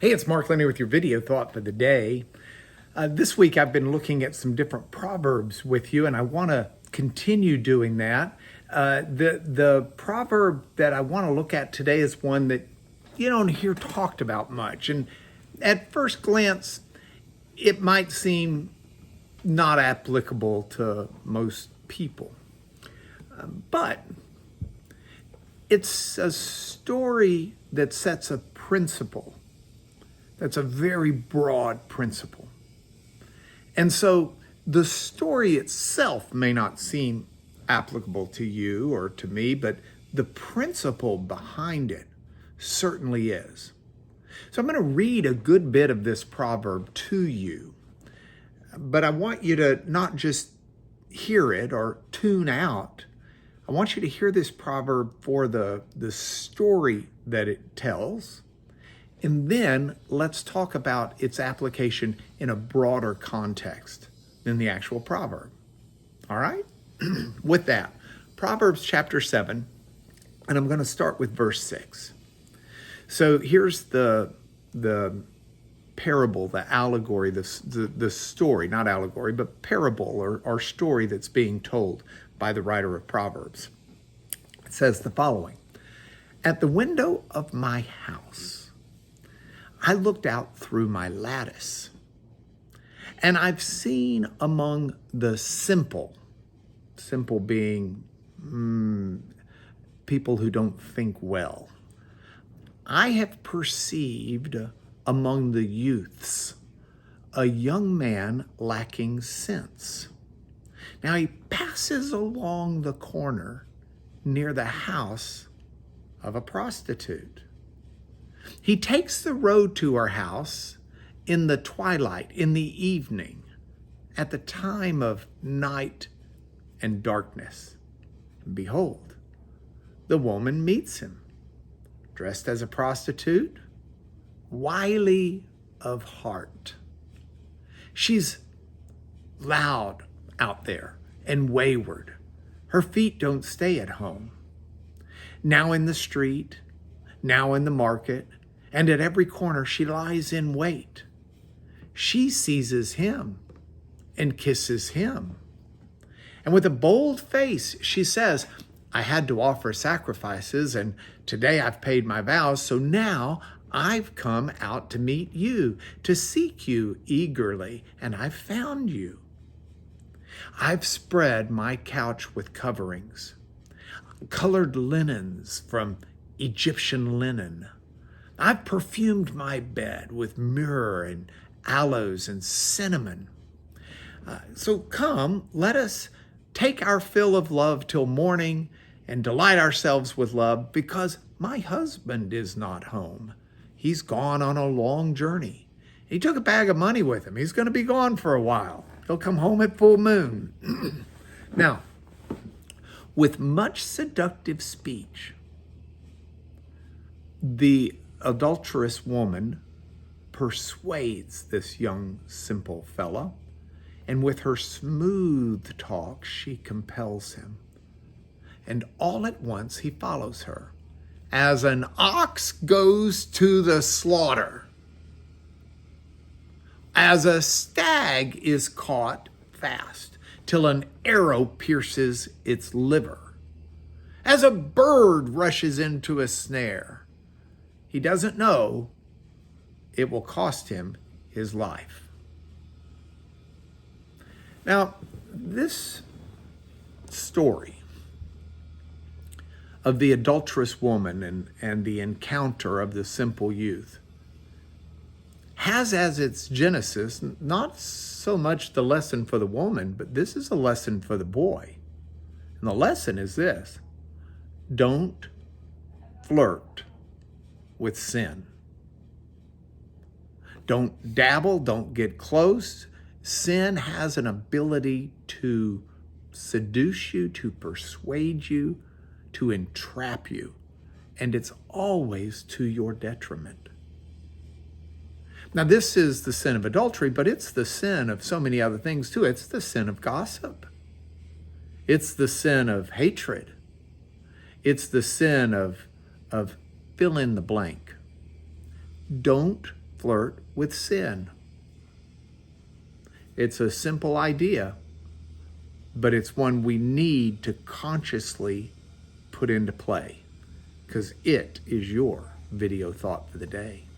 Hey, it's Mark Lenny with your video thought for the day. This week I've been looking at some different proverbs with you, and I want to continue doing that. The proverb that I want to look at today is one that you don't hear talked about much, and at first glance, it might seem not applicable to most people, but it's a story that sets a principle. That's a very broad principle. And so the story itself may not seem applicable to you or to me, but the principle behind it certainly is. So I'm going to read a good bit of this proverb to you, but I want you to not just hear it or tune out. I want you to hear this proverb for the story that it tells. And then let's talk about its application in a broader context than the actual proverb. All right? With that, Proverbs chapter 7, and I'm going to start with verse 6. So here's the parable, the allegory, the story, not allegory, but parable or story that's being told by the writer of Proverbs. It says the following: "At the window of my house, I looked out through my lattice, and I've seen among the simple being people who don't think well, I have perceived among the youths a young man lacking sense. Now he passes along the corner near the house of a prostitute. He takes the road to her house in the twilight, in the evening, at the time of night and darkness. And behold, the woman meets him, dressed as a prostitute, wily of heart. She's loud out there and wayward. Her feet don't stay at home. Now in the street, now in the market, and at every corner she lies in wait. She seizes him and kisses him. And with a bold face, she says, I had to offer sacrifices, and today I've paid my vows, so now I've come out to meet you, to seek you eagerly, and I've found you. I've spread my couch with coverings, colored linens from Egyptian linen. I've perfumed my bed with myrrh and aloes and cinnamon. So come, let us take our fill of love till morning and delight ourselves with love, because my husband is not home. He's gone on a long journey. He took a bag of money with him. He's going to be gone for a while. He'll come home at full moon." Now, with much seductive speech, the adulterous woman persuades this young, simple fellow, and with her smooth talk, she compels him. And all at once he follows her, as an ox goes to the slaughter, as a stag is caught fast, till an arrow pierces its liver, as a bird rushes into a snare. He doesn't know it will cost him his life. Now, this story of the adulterous woman and the encounter of the simple youth has as its genesis not so much the lesson for the woman, but this is a lesson for the boy. And the lesson is this: don't flirt with sin. Don't dabble, don't get close. Sin has an ability to seduce you, to persuade you, to entrap you, and it's always to your detriment. Now, this is the sin of adultery, but it's the sin of so many other things too. It's the sin of gossip. It's the sin of hatred. It's the sin of fill in the blank. Don't flirt with sin. It's a simple idea, but it's one we need to consciously put into play because it is your video thought for the day.